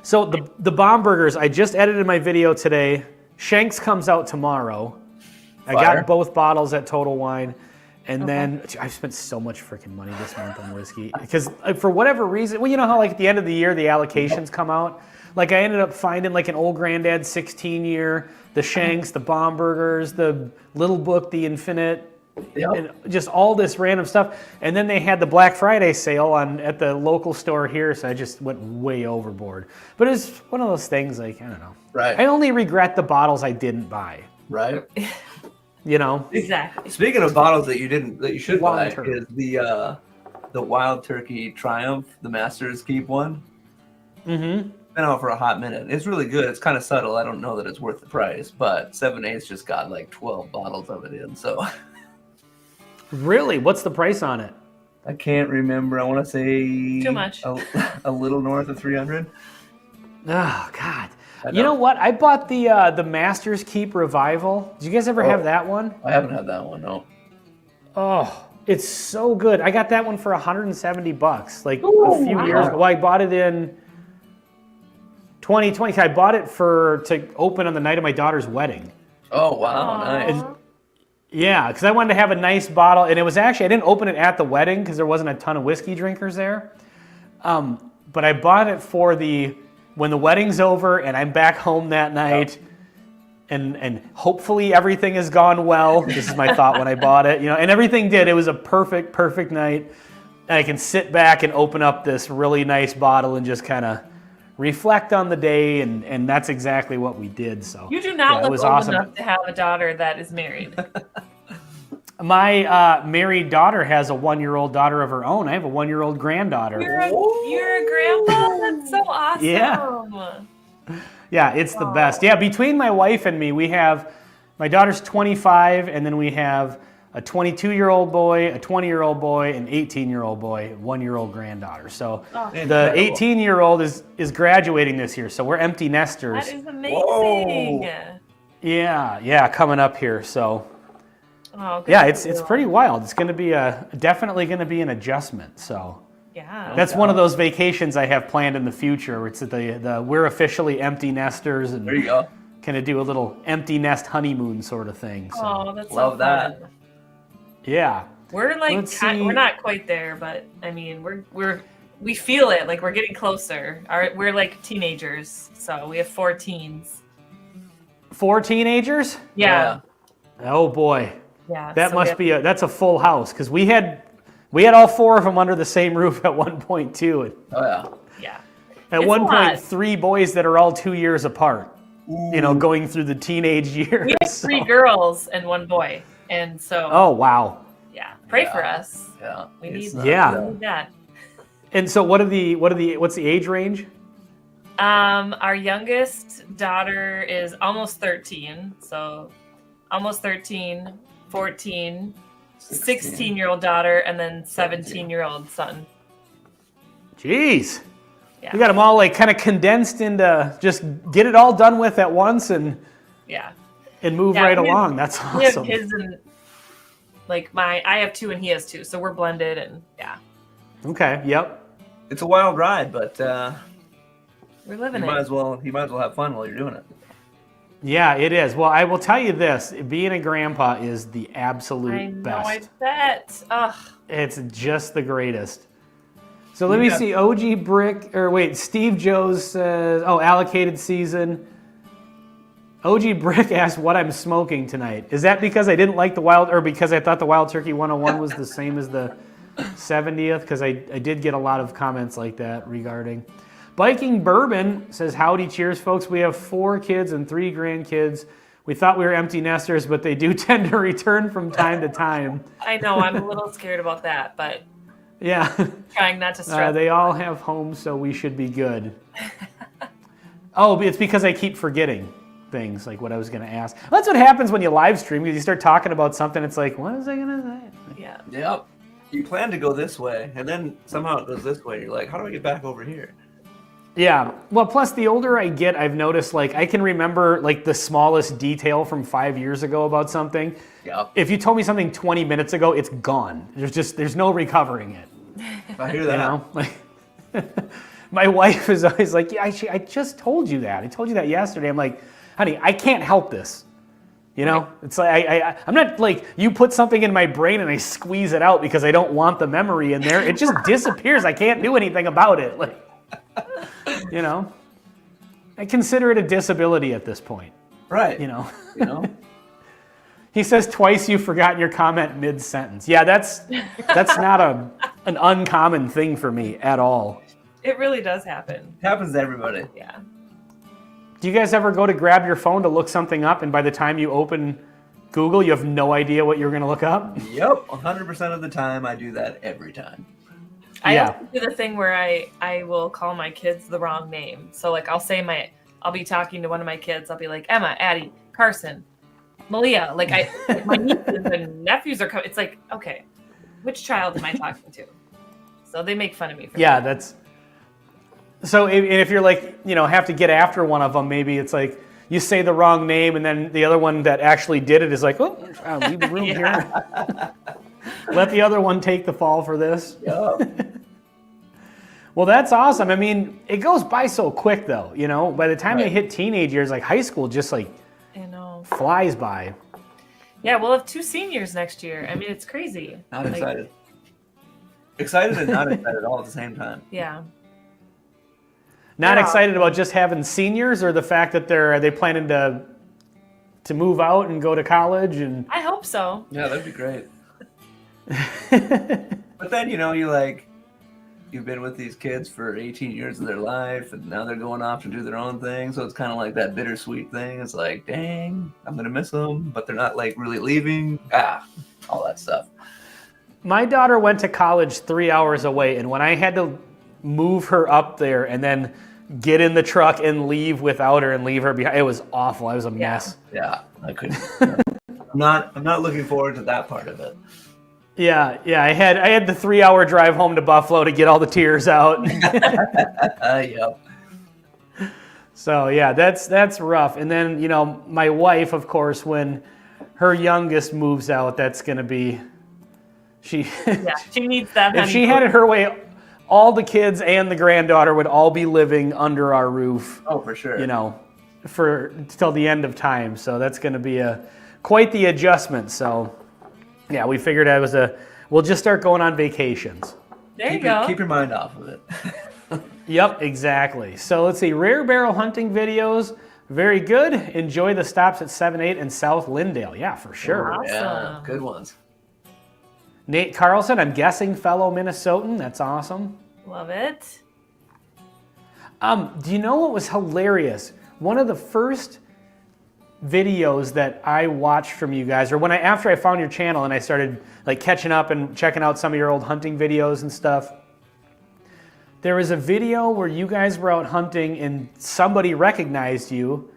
So the Bombergers, I just edited my video today. Shanks comes out tomorrow. I got both bottles at Total Wine. And then I've spent so much freaking money this month on whiskey. Because for whatever reason, well, you know how like at the end of the year, the allocations come out? Like I ended up finding like an Old Granddad 16-year, the Shanks, the Bombergers, the Little Book, the Infinite, and just all this random stuff. And then they had the Black Friday sale at the local store here, so I just went way overboard. But it's one of those things like, I don't know. Right. I only regret the bottles I didn't buy. Right. Exactly. Speaking of bottles that you should buy Long-term. is the Wild Turkey Triumph, the Master's Keep one. Mm-hmm. Been out for a hot minute. It's really good. It's kind of subtle. I don't know that it's worth the price, but 7/8 just got like 12 bottles of it in. So Really? What's the price on it? I can't remember. I want to say Too much. A little north of 300. Oh God! You know what? I bought the Master's Keep Revival. Did you guys ever have that one? I haven't had that one. No. Oh, it's so good. I got that one for $170, like a few years ago. Well, I bought it in 2020. I bought it to open on the night of my daughter's wedding. Oh wow, nice. Yeah, because I wanted to have a nice bottle, and it was actually I didn't open it at the wedding because there wasn't a ton of whiskey drinkers there. But I bought it for when the wedding's over and I'm back home that night, and hopefully everything has gone well. This is my thought when I bought it, and everything did. It was a perfect night. And I can sit back and open up this really nice bottle and just kind of reflect on the day, and that's exactly what we did. So you do not it look was old awesome. enough to have a daughter that is married. My married daughter has a 1-year-old daughter of her own. I have a 1-year-old granddaughter. You're a grandpa? That's so awesome. Yeah, it's the best. Yeah, between my wife and me, we have, my daughter's 25, and then we have a 22-year-old boy, a 20-year-old boy, an 18-year-old boy, 1-year-old granddaughter. So the 18-year-old is graduating this year, so we're empty nesters. That is amazing. Whoa. Yeah, coming up here. So Oh, yeah, it's pretty wild. It's going to be definitely going to be an adjustment. So yeah, that's one of those vacations I have planned in the future. It's the we're officially empty nesters, and There you go. kind of do a little empty nest honeymoon sort of thing. So Oh, that's Love so that. fun. yeah, We're like Let's see. we're not quite there, but I mean we feel it. Like we're getting closer. We're like teenagers, so we have 4 teens. 4 teenagers. Yeah, Oh boy, yeah. that so must be that's a full house, because we had all 4 of them under the same roof at one point too. And Oh yeah. yeah. at It's one a point, lot. 3 boys that are all 2 years apart. Going through the teenage years. We have 3 girls and 1 boy, and so Oh wow. yeah, pray for us. Yeah. We It's need not Yeah. good. we need that. And so what's the age range? Our youngest daughter is almost 13, so almost 13, 14, 16-year-old daughter, and then 17-year-old son. Jeez. Yeah. You got them all like kind of condensed into just get it all done with at once and Yeah. move Yeah, right we have- along. That's We have awesome. kids and like I have 2 and he has 2, so we're blended and yeah, Okay. Yep. It's a wild ride, but we're you living might it. as well have fun while you're doing it. Yeah, it is. Well, I will tell you this: being a grandpa is the absolute I know, best. I bet. Ugh. It's just the greatest. So let me Yeah. see. Steve Joes says, allocated season. OG Brick asked what I'm smoking tonight. Is that because I didn't like because I thought the Wild Turkey 101 was the same as the 70th? Because I did get a lot of comments like that regarding. Biking Bourbon says, howdy, cheers, folks. We have 4 kids and 3 grandkids. We thought we were empty nesters, but they do tend to return from time to time. I know, I'm a little scared about that, but Yeah. trying not to stress. They all have homes, so we should be good. It's because I keep forgetting things, like what I was going to ask. That's what happens when you live stream, because you start talking about something, it's like, what was I going to say? Yeah. Yep. You plan to go this way, and then somehow it goes this way. You're like, how do I get back over here? Yeah. Well, plus the older I get, I've noticed, like, I can remember, like, the smallest detail from 5 years ago about something. Yep. If you told me something 20 minutes ago, it's gone. There's no recovering it. I hear that. Like, my wife is always like, yeah, I just told you that. I told you that yesterday. I'm like, honey, I can't help this. It's like I'm not like you put something in my brain and I squeeze it out because I don't want the memory in there. It just disappears. I can't do anything about it. Like, I consider it a disability at this point. Right. You know. You know? He says twice you've forgotten your comment mid-sentence. Yeah, that's not an uncommon thing for me at all. It really does happen. It happens to everybody. Yeah. Do you guys ever go to grab your phone to look something up, and by the time you open Google, you have no idea what you're going to look up? Yep. 100% of the time, I do that every time. I Yeah. also do the thing where I will call my kids the wrong name. So like I'll be talking to one of my kids. I'll be like, Emma, Addie, Carson, Malia. Like my nieces and nephews are coming. It's like, okay, which child am I talking to? So they make fun of me for Yeah, that. that's... So if you're like, have to get after one of them, maybe it's like you say the wrong name, and then the other one that actually did it is like, oh, I'll leave the room here. Let the other one take the fall for this. Yep. Well, that's awesome. I mean, it goes by so quick, though. By the time they Right. hit teenage years, like high school just like I know. flies by. Yeah, we'll have 2 seniors next year. I mean, it's crazy. Not Like, excited. Excited and not excited all at the same time. Yeah. Not Yeah. excited about just having seniors, or the fact that are they planning to to move out and go to college? And I hope so. Yeah, that'd be great. But then, you've been with these kids for 18 years of their life, and now they're going off to do their own thing. So it's kind of like that bittersweet thing. It's like, dang, I'm going to miss them, but they're not like really leaving. All that stuff. My daughter went to college 3 hours away, and when I had to move her up there and then get in the truck and leave without her and leave her behind, it was awful. I was a mess. Yeah, I couldn't. I'm not looking forward to that part of it. Yeah. I had the 3 hour drive home to Buffalo to get all the tears out. Yep. So yeah, that's rough. And then, my wife, of course, when her youngest moves out, that's gonna be she needs that. If she had it her way, all the kids and the granddaughter would all be living under our roof. Oh, for sure. For till the end of time. So that's gonna be quite the adjustment. So yeah, we figured we'll just start going on vacations. There you go. Keep your mind off of it. Yep, exactly. So let's see, rare barrel hunting videos, very good. Enjoy the stops at 7-8 and South Lindale. Yeah, for sure. Awesome. Yeah, good ones. Nate Carlson, I'm guessing fellow Minnesotan. That's awesome. Love it. Do you know what was hilarious? One of the first videos that I watched from you guys, or after I found your channel and I started catching up and checking out some of your old hunting videos and stuff, there was a video where you guys were out hunting and somebody recognized you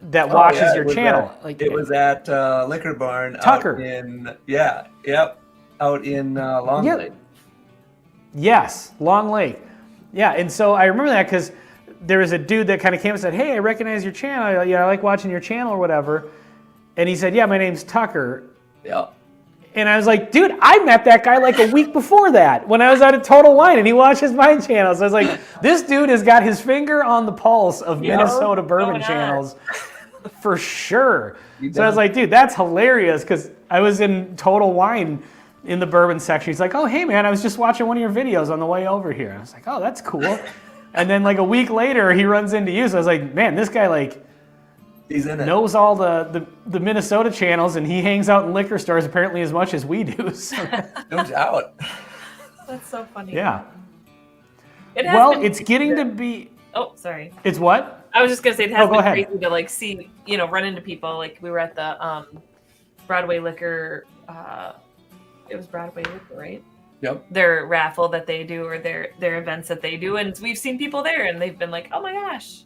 that watches your channel. It was at Liquor Barn. Tucker. Out in Long Lake. Yes, Long Lake. Yeah, and so I remember that because there was a dude that kind of came and said, "Hey, I recognize your channel. I like watching your channel or whatever." And he said, "Yeah, my name's Tucker." Yeah. And I was like, "Dude, I met that guy like a week before that when I was out at Total Wine, and he watches my channel." So I was like, "This dude has got his finger on the pulse of Minnesota bourbon channels for sure." So I was like, "Dude, that's hilarious," because I was in Total Wine in the bourbon section. He's like, "Oh, hey man, I was just watching one of your videos on the way over here." I was like, "Oh, that's cool." And then a week later, he runs into you. So I was like, "Man, this guy he's in it. Knows all the Minnesota channels, and he hangs out in liquor stores apparently as much as we do." So. No doubt. That's so funny. Yeah. It's getting to be. Oh, sorry. It's what? I was just gonna say it has been ahead. crazy to see, run into people. We were at the Broadway Liquor. It was Broadway Liquor, right? Yep. Their raffle that they do, or their events that they do, and we've seen people there, and they've been like, "Oh my gosh,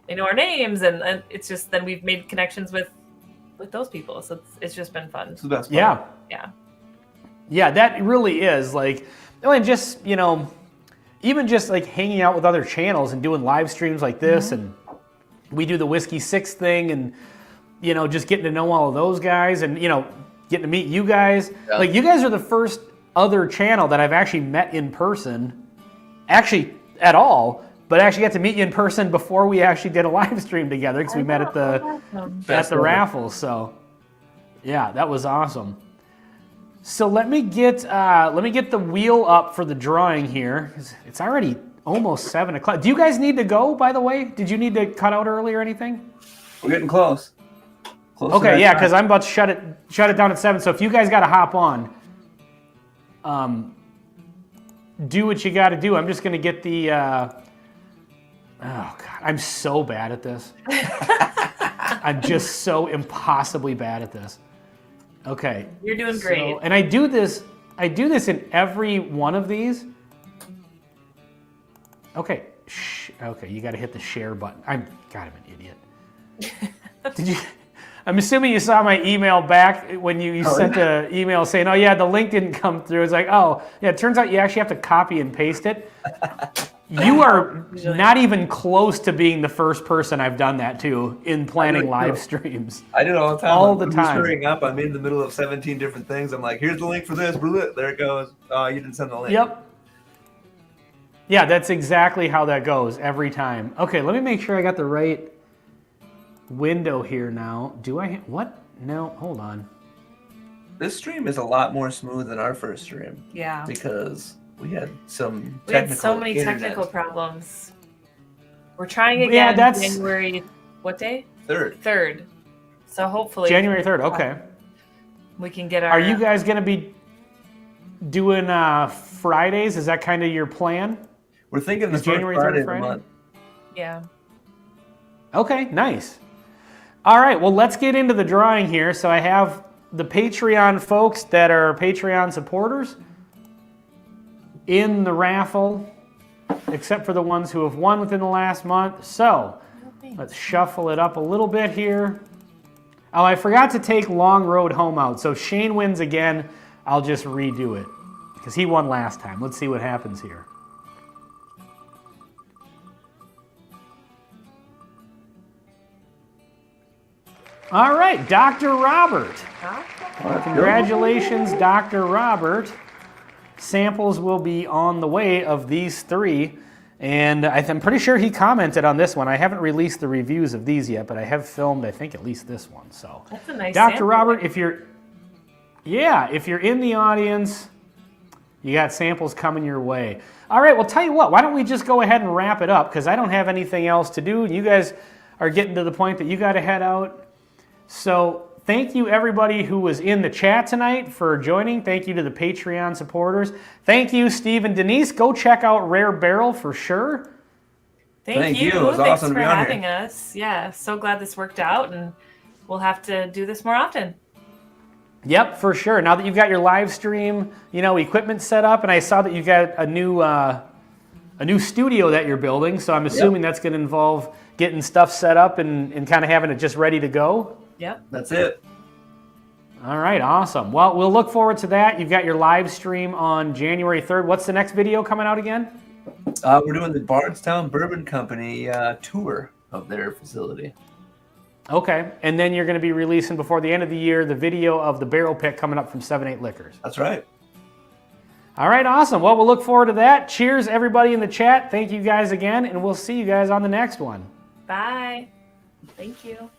they know our names," and it's just then we've made connections with those people, so it's just been fun. It's the best part. Yeah, that really is and just even just hanging out with other channels and doing live streams like this, and we do the Whiskey 6 thing, and just getting to know all of those guys, and getting to meet you guys. Yeah. You guys are the first other channel that I've actually met in person, actually at all, but I actually got to meet you in person before we actually did a live stream together, because we met at the raffle. So yeah, that was awesome. So let me get the wheel up for the drawing here, 'cause it's already almost 7 o'clock. Do you guys need to go, by the way? Did you need to cut out early or anything? We're getting close. Okay, yeah, because I'm about to shut it down at 7. So if you guys got to hop on, do what you got to do. I'm just going to get the. Oh God, I'm so bad at this. I'm just so impossibly bad at this. Okay. You're doing great. And I do this in every one of these. Okay. Okay, you got to hit the share button. I'm an idiot. I'm assuming you saw my email back when you sent an email saying, "Oh yeah, the link didn't come through." It's like, "Oh yeah." It turns out you actually have to copy and paste it. You are not even close to being the first person I've done that to in planning live streams. I do it all the time. All the I'm time. screwing up. I'm in the middle of 17 different things. I'm like, "Here's the link for this." There it goes. Oh, you didn't send the link. Yep. Yeah, that's exactly how that goes every time. Okay, let me make sure I got the right window here now. Do I? What? No, hold on. This stream is a lot more smooth than our first stream. Yeah. Because we had so many technical problems. We're trying again. Yeah, that's January. What day? 3rd. 3rd. So hopefully January 3rd. Okay. we can get our. Are you guys going to be doing Fridays? Is that kind of your plan? We're thinking the Is first January 3rd Friday of the Friday? month. Yeah. Okay, nice. All right, well, let's get into the drawing here. So I have the Patreon folks that are Patreon supporters in the raffle, except for the ones who have won within the last month. So let's shuffle it up a little bit here. Oh, I forgot to take Long Road Home out. So if Shane wins again, I'll just redo it because he won last time. Let's see what happens here. All right, Dr. Robert. Congratulations, Dr. Robert. Samples will be on the way of these 3. And I'm pretty sure he commented on this one. I haven't released the reviews of these yet, but I have filmed, I think, at least this one. So, That's a nice Dr. sample. Robert, if you're in the audience, you got samples coming your way. All right, well, tell you what, why don't we just go ahead and wrap it up because I don't have anything else to do. You guys are getting to the point that you got to head out. So thank you, everybody who was in the chat tonight for joining. Thank you to the Patreon supporters. Thank you, Steve and Denise. Go check out Rare Barrel for sure. Thank you. It was Thanks awesome to for be on here. having us. Yeah, so glad this worked out, and we'll have to do this more often. Yep, for sure. Now that you've got your live stream, equipment set up, and I saw that you got a new studio that you're building, so I'm assuming that's going to involve getting stuff set up and kind of having it just ready to go. Yep. That's it. All right, awesome. Well, we'll look forward to that. You've got your live stream on January 3rd. What's the next video coming out again? We're doing the Bardstown Bourbon Company tour of their facility. Okay, and then you're going to be releasing before the end of the year the video of the barrel pick coming up from 7-8 Liquors. That's right. All right, awesome. Well, we'll look forward to that. Cheers, everybody in the chat. Thank you guys again, and we'll see you guys on the next one. Bye. Thank you.